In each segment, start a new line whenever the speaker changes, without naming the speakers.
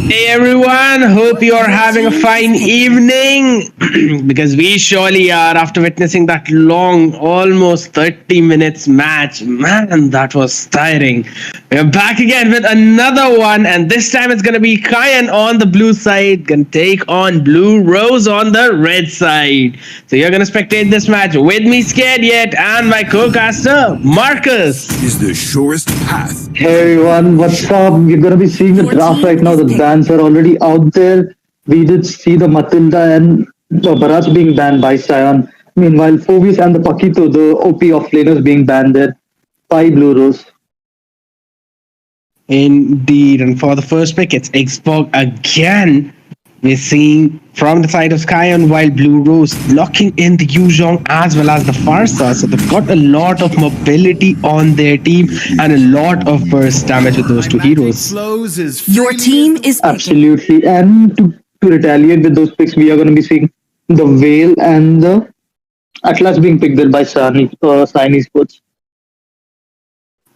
Hey everyone, hope you are having a fine evening because we surely are after witnessing that long, almost 30 minutes match. Man, that was tiring. We're back again with another one, and this time it's gonna be Kyan on the blue side, gonna take on Bluerose on the red side. So you're gonna spectate this match with me, Scared Yet, and my co-caster, Marcus.
Is the surest path.
Hey everyone, what's up? We're gonna be seeing the draft right now. The bans are already out there. We did see the Matilda and the Barrage being banned by Sion. Meanwhile, Phoebus and the Paquito, the OP offlaners, being banned there by Blue Rose.
Indeed, and for the first pick, it's Xbox again. We're seeing from the side of Skyon while Bluerose blocking in the Zhong as well as the Farsa. So they've got a lot of mobility on their team and a lot of burst damage with those two heroes.
Your team is picking.
Absolutely. And to retaliate with those picks, we are gonna be seeing the Veil and the Atlas being picked there by Sion eSports.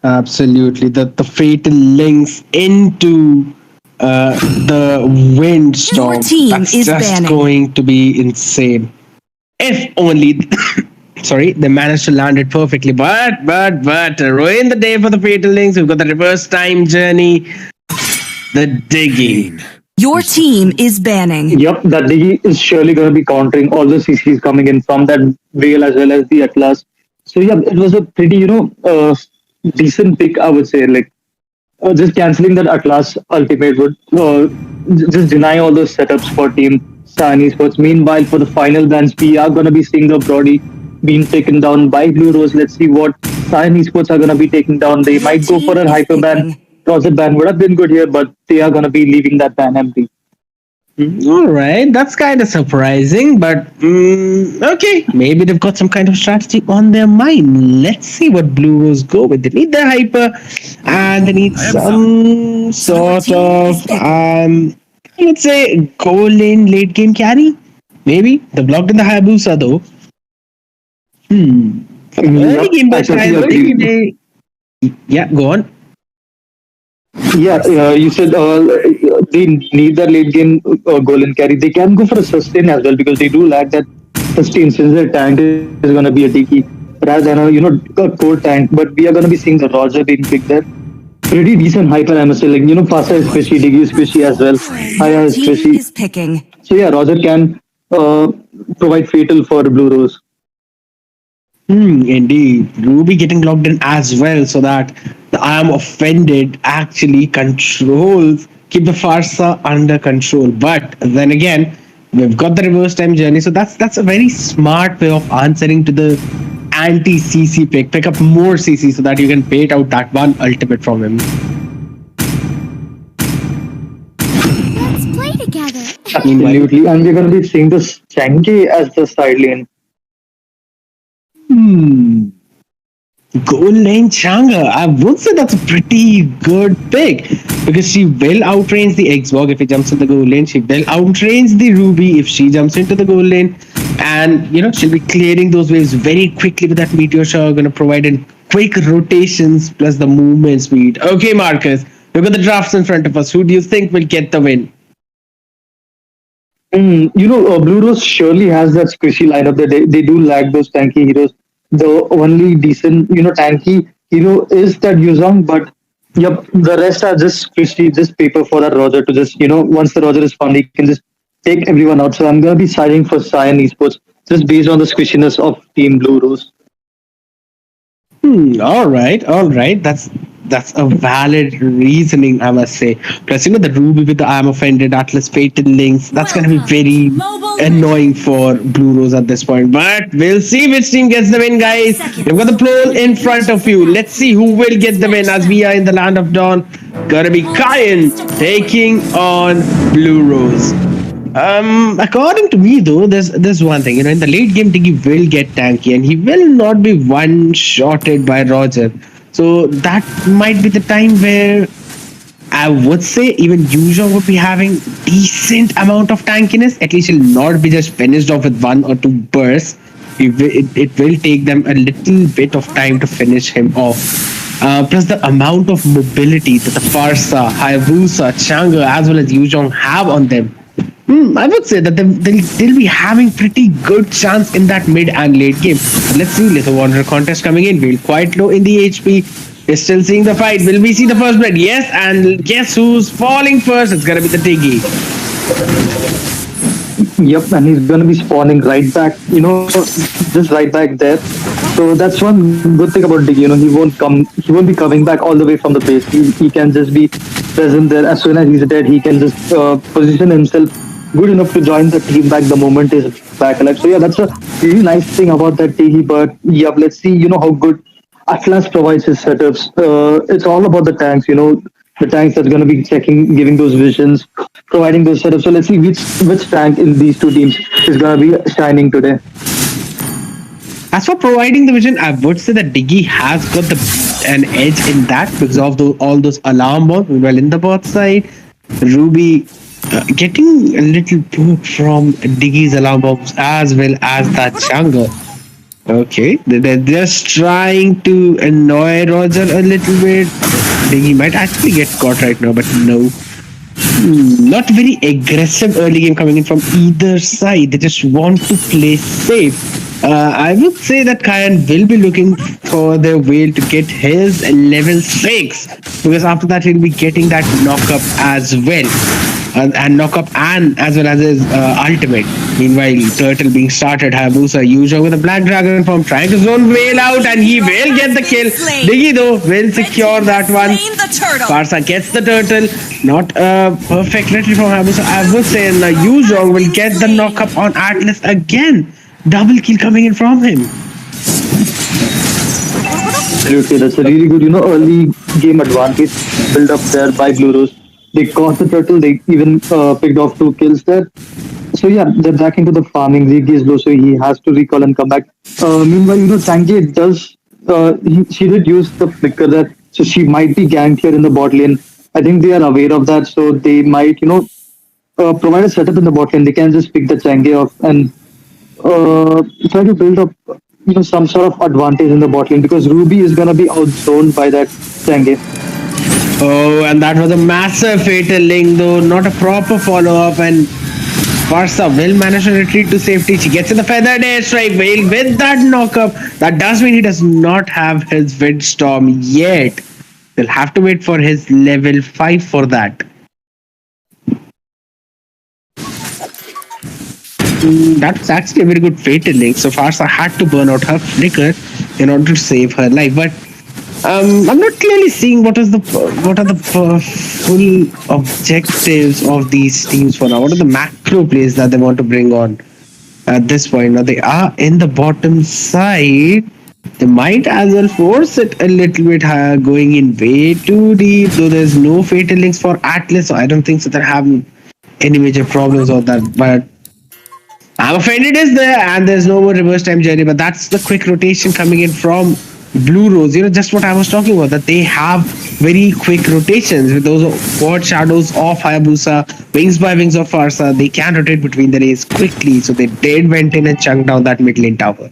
Absolutely. The fatal links into the windstorm.
Your team
That's
is
just
banning.
going to be insane. If only sorry, they managed to land it perfectly. But ruin the day for the fatal links. We've got the reverse time journey. The digging.
Your team is banning.
Yep, that Digi is surely going to be countering all the CCs coming in from that Veil as well as the Atlas. So yeah, it was a pretty, decent pick, I would say. Like, just cancelling that Atlas ultimate would just deny all those setups for Team Sion Sports. Meanwhile, for the final bans, we are going to be seeing the Brody being taken down by Bluerose. Let's see what Sion Sports are going to be taken down. They might go for a hyper ban. Closet ban would have been good here, but they are going to be leaving that ban empty.
All right, that's kind of surprising, but okay, maybe they've got some kind of strategy on their mind. Let's see what Bluerose go with. They need their hyper, and they need some sort of I would say goal lane late game carry. Maybe they blocked in the Hayabusa though. Early game, but yeah, go on.
Yeah, you said they need that late game goal and carry. They can go for a sustain as well because they do lack that sustain since their tank is going to be a Tiki rather than a core tank. But we are going to be seeing the Roger being picked there. Pretty decent hyper, I must say. Like, Fasa is fishy, Digi is fishy as well. Haya is
Team
fishy.
is picking.
So yeah, Roger can provide fatal for Bluerose.
Indeed. Ruby getting locked in as well so that the I am offended actually controls, keep the Farsa under control. But then again, we've got the reverse time journey. So that's a very smart way of answering to the anti-CC pick. Pick up more CC so that you can bait out that one ultimate from him.
Let's play together.
Absolutely. And we're going to be seeing this Changi as the side lane.
Goal lane Changa. I would say that's a pretty good pick because she will outrange the Xbox if he jumps in the goal lane. She will outrange the Ruby if she jumps into the goal lane. And, she'll be clearing those waves very quickly with that Meteor Shower, going to provide in quick rotations plus the movement speed. Okay, Marcus, look at the drafts in front of us. Who do you think will get the win?
Bluerose surely has that squishy lineup that they do lack those tanky heroes. The only decent, tanky hero is that Yuzong, but yep, the rest are just squishy, just paper for that Roger to just, once the Roger is found, he can just take everyone out. So I'm going to be siding for Sion Esports just based on the squishiness of Team Bluerose.
All right. That's a valid reasoning, I must say. Plus, the Ruby with the I am offended, Atlas Fatal Links, that's going to be very annoying for Bluerose at this point. But we'll see which team gets the win, guys. You've got the poll in front of you. Let's see who will get the win as we are in the land of Dawn. Gonna be Kyan taking on Bluerose. According to me though, there's one thing, in the late game Digi will get tanky and he will not be one-shotted by Roger. So that might be the time where I would say even Yuzhong would be having decent amount of tankiness. At least he'll not be just finished off with one or two bursts. It will take them a little bit of time to finish him off. plus the amount of mobility that the Farsa, Hayabusa, Chang'e, as well as Yuzhong have on them. I would say that they'll be having pretty good chance in that mid and late game. Let's see, Little Wanderer contest coming in. We're quite low in the HP. We're still seeing the fight. Will we see the first blood? Yes, and guess who's falling first? It's gonna be the Tiggy.
Yep, and he's going to be spawning right back, just right back there. So that's one good thing about Diggy. He won't be coming back all the way from the base. He can just be present there. As soon as he's dead, he can just position himself good enough to join the team back the moment he's back alive. So yeah, that's a really nice thing about that Diggy. But yeah, let's see, how good Atlas provides his setups. It's all about the tanks, the tanks that's going to be checking, giving those visions, providing those setups. So let's see which tank in these two teams is going to be shining today.
As for providing the vision, I would say that Diggy has got an edge in that because of all those alarm bombs. Well, in the bot side, Ruby getting a little poke from Diggy's alarm bombs as well as that Chang'e. Okay, they're just trying to annoy Roger a little bit. Diggy might actually get caught right now, but no. Not very aggressive early game coming in from either side. They just want to play safe. I would say that Kyan will be looking for their way to get his level 6 because after that he'll be getting that knockup as well. And knockup and as well as his ultimate. Meanwhile, Turtle being started, Hayabusa Yuzhong with a Black Dragon form trying to zone Whale out and he will get the kill. Diggy though will secure that one. Farsa gets the Turtle. Not a perfect retry from Hayabusa. I would say and Yuzhong will get the knockup on Atlas again. Double kill coming in from him.
Absolutely, that's a really good, early game advantage built up there by Bluerose. They caught the turtle. They even picked off 2 kills there. So yeah, they're back into the farming. Ziggy is low, so he has to recall and come back. Meanwhile, Sanjay does. She did use the flicker there, so she might be ganked here in the bot lane. I think they are aware of that, so they might, provide a setup in the bot lane. They can just pick the Chang'e off and try to build up, some sort of advantage in the bot lane because Ruby is gonna be outzoned by that Chang'e.
Oh, and that was a massive fatal link though, not a proper follow-up and Farsa will manage to retreat to safety. She gets in the feathered airstrike Whale with that knockup. That does mean he does not have his Windstorm yet. They'll have to wait for his level 5 for that. That's actually a very good fatal link. So Farsa had to burn out her flicker in order to save her life. But I'm not clearly seeing what are the full objectives of these teams for now. What are the macro plays that they want to bring on at this point? Now they are in the bottom side. They might as well force it a little bit higher, going in way too deep. Though there's no fatal links for Atlas, so I don't think so they're having any major problems on that. But I'm offended is there, and there's no more reverse time journey. But that's the quick rotation coming in from Bluerose. Just what I was talking about, that they have very quick rotations with those quad shadows of Hayabusa, wings by wings of Farsa. They can rotate between the lanes quickly, so they did went in and chunked down that mid lane tower.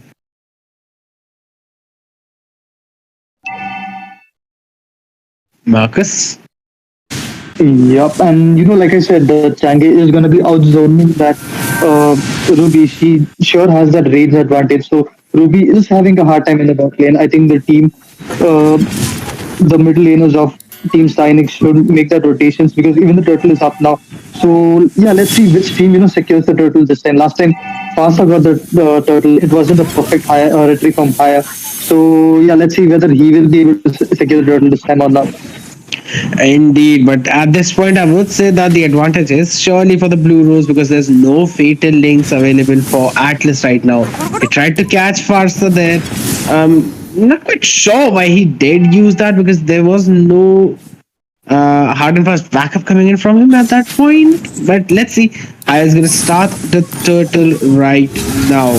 Marcus?
Yep, and like I said, the Chang'e is going to be outzoning that Ruby. She sure has that range advantage. So Ruby is having a hard time in the bot lane. I think the team, the middle laners of Team Cynix should make that rotations because even the turtle is up now. So yeah, let's see which team secures the turtle this time. Last time, Fasa got the turtle. It wasn't a perfect retry from Haya. So yeah, let's see whether he will be able to secure the turtle this time or not.
Indeed, but at this point, I would say that the advantage is surely for the Bluerose because there's no fatal links available for Atlas right now. He tried to catch Farsa there. Not quite sure why he did use that because there was no hard and fast backup coming in from him at that point. But let's see. I was gonna start the turtle right now.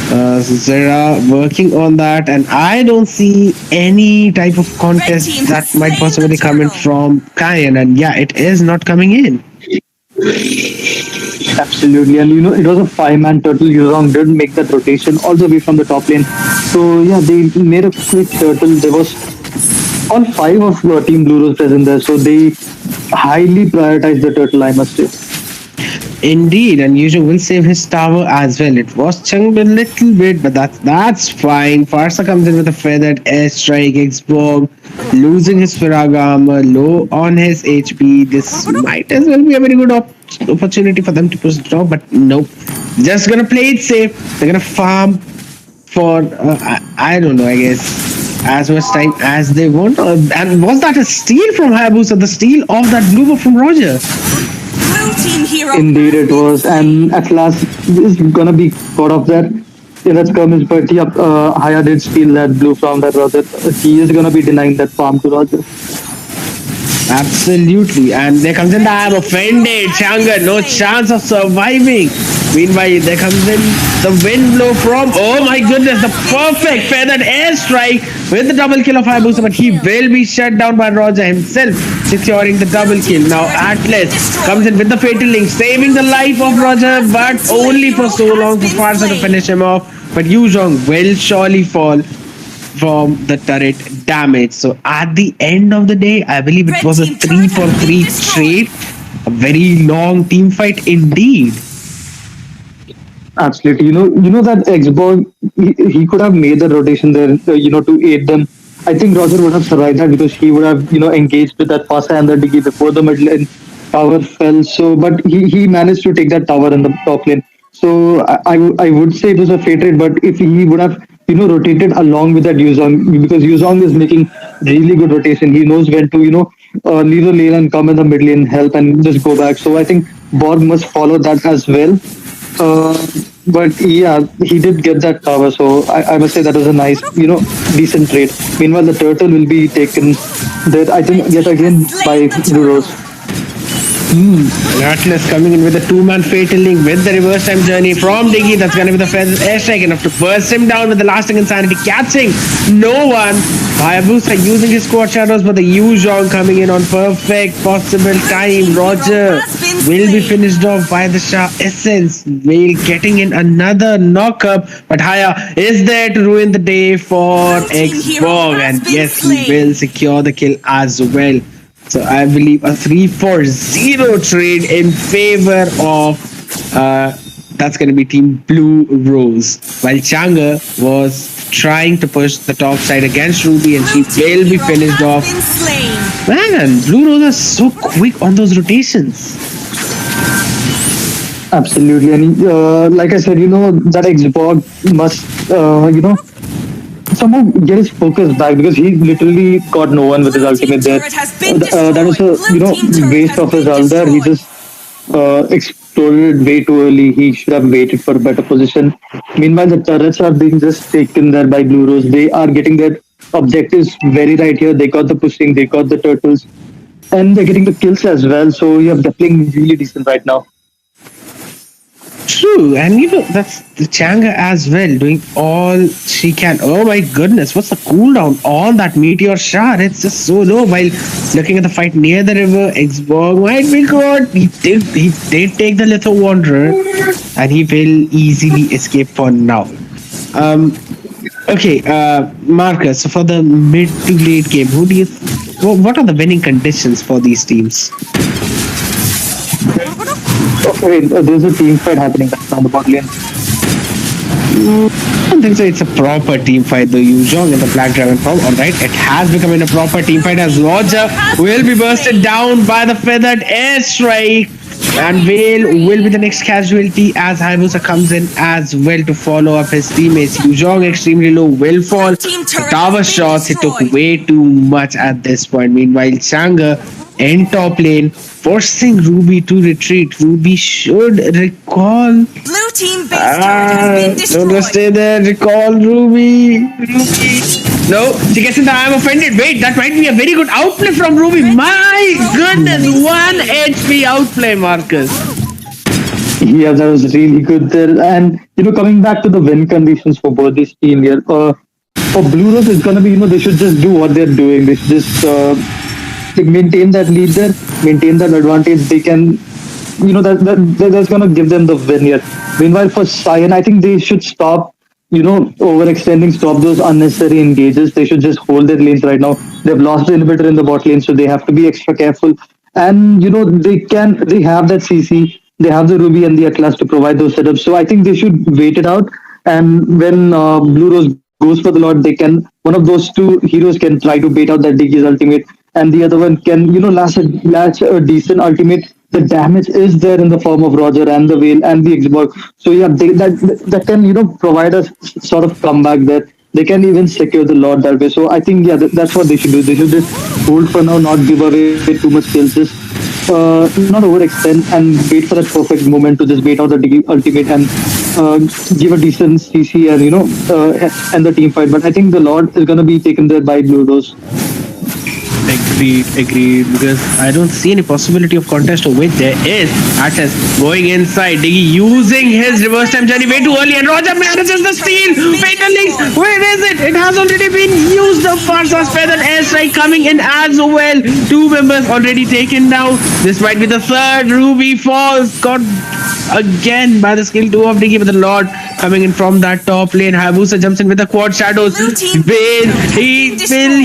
Zera working on that, and I don't see any type of contest that might possibly come in from Kayan, and yeah, it is not coming in.
Absolutely, and it was a 5-man turtle. Yuzhong did make that rotation all the way from the top lane. So yeah, they made a quick turtle. There was all five of Team Bluerose present there, so they highly prioritize the turtle, I must say.
Indeed, and Yujo will save his tower as well. It was chunked a little bit, but that's fine. Farsa comes in with a feathered airstrike. Xborg losing his Firaga armor, low on his HP. This might as well be a very good opportunity for them to push it off, but nope. Just gonna play it safe. They're gonna farm for I don't know. I guess as much time as they want. And was that a steal from Hayabusa? The steal of that blue buff from Roger.
Blue team hero.
Indeed, it was, and at last is gonna be caught off there. Yeah, that's Kermit, but yeah, Haya did steal that blue from that Roger. He is gonna be denying that farm to Roger.
Absolutely. And there comes in the I'm offended. Changa, no chance of surviving. Meanwhile, there comes in the wind blow from, oh my goodness, the perfect feathered airstrike with the double kill of Hayabusa, but he will be shut down by Roger himself, securing the double kill. Now Atlas comes in with the fatal link, saving the life of Roger, but only for so long for Farsa to finish him off. But Yu Zhong will surely fall from the turret damage. So at the end of the day, I believe it was a 3-for-3 trade. A very long team fight indeed.
Absolutely, you know that Xborg, he could have made the rotation there, to aid them. I think Roger would have survived that because he would have, engaged with that Fasa and the Diggy before the mid lane tower fell. So, but he managed to take that tower in the top lane. So I would say it was a fair trade, but if he would have, rotated along with that Yuzong, because Yuzong is making really good rotation. He knows when to, leave the lane and come in the mid lane, help and just go back. So I think Borg must follow that as well. But yeah, he did get that tower, so I must say that was a nice, decent trade. Meanwhile, the turtle will be taken there, I think, yet again by Bluerose.
Atlas coming in with a two-man fatal link with the reverse time journey from Diggy. That's going to be the first airstrike enough to burst him down with the lasting insanity, catching no one. Hayabusa using his squad shadows, but the Yu Zhong coming in on perfect possible time. Roger will be finished off by the Shah Essence. Whale getting in another knockup, but Haya is there to ruin the day for Xborg, and yes, he will secure the kill as well. So I believe a 3-4-0 trade in favor of that's going to be Team Bluerose. While Changa was trying to push the top side against Ruby, and she will be finished off. Man, Bluerose are so quick on those rotations.
Absolutely, and like I said, that Xborg must, somehow get his focus back because he literally got no one with his ultimate there. That was a waste of his ult there. He just exploded way too early. He should have waited for a better position. Meanwhile, the turrets are being just taken there by Bluerose. They are getting their objectives very right here. They got the pushing, they got the turtles, and they're getting the kills as well. So yeah, they're playing really decent right now.
True, and that's the Changa as well, doing all she can. Oh my goodness, what's the cooldown on that meteor shard? It's just so low. While looking at the fight near the river, Xborg might be caught. He did take the Little Wanderer, and he will easily escape for now. Okay, Marcus. So for the mid to late game, what are the winning conditions for these teams?
Okay, there's a team fight happening on the bot lane.
I don't think so. It's a proper team fight though. Yu Zhong and the Black Dragon form. Alright, it has become in a proper team fight as Roger will be bursted down by the feathered airstrike. And Vale will be the next casualty as Hayabusa comes in as well to follow up his teammates. Yu Zhong extremely low will fall. The tower shots, he took way too much at this point. Meanwhile, Changa in top lane, forcing Ruby to retreat. Ruby should recall.
Blue team base turret has been destroyed.
Don't stay there. Recall Ruby. No, she gets in the I'm offended. Wait, that might be a very good outplay from Ruby. My goodness, 1 HP outplay, Marcus.
Yeah, that was really good there. And coming back to the win conditions for both these teams here, for Bluerose, it's gonna be they should just do what they're doing. They should just maintain that lead there, maintain that advantage. They can, that's gonna give them the win here. Meanwhile, for Cyan, I think they should stop overextending, stop those unnecessary engages. They should just hold their lanes right now. They've lost the inhibitor in the bot lane, so they have to be extra careful. And they have that CC, they have the Ruby and the Atlas to provide those setups. So I think they should wait it out. And when Blue Rose goes for the Lord, they can one of those two heroes can try to bait out that Diggy's ultimate, and the other one can latch a decent ultimate. The damage is there in the form of Roger and the Whale and the Xbox. So yeah, that can provide a sort of comeback there. They can even secure the Lord that way. So I think yeah, that's what they should do. They should just hold for now, not give away too much kills. Just not overextend and wait for that perfect moment to just bait out the ultimate and uh, give a decent CC and end the team fight. But I think the Lord is gonna be taken there by Blue Rose.
Agreed. Because I don't see any possibility of contest of which there is. Atlas going inside, Diggy using his reverse time journey way too early, and Roger manages the steal. Fatal links, where is it? It has already been used. The first feather airstrike coming in as well. Two members already taken down. This might be the third. Ruby falls. Got again by the skill 2 of Diggy, with the Lord coming in from that top lane. Hayabusa jumps in with the quad shadows.
Blue team
Vale,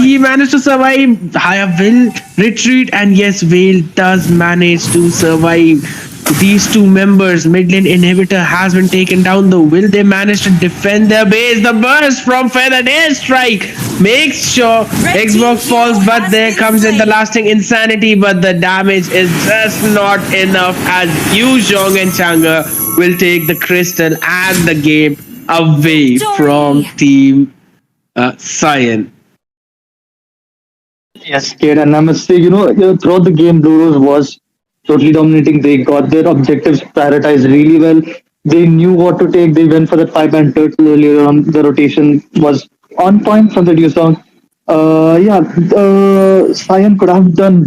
he managed to survive. Haya will retreat, and yes, Vale does manage to survive. These two members, mid lane inhibitor has been taken down, though. Will they manage to defend their base? The burst from Feathered Airstrike makes sure Xbox falls, but there comes in the lasting insanity, but the damage is just not enough, as Yu, Zhong and Changa will take the crystal and the game away from Team Cyan.
Yes, kid, and I must say, throughout the game, Blue Rose was totally dominating. They got their objectives prioritized really well. They knew what to take. They went for that 5-man turtle earlier on. The rotation was on point from the Dew song. Yeah, Cyan could have done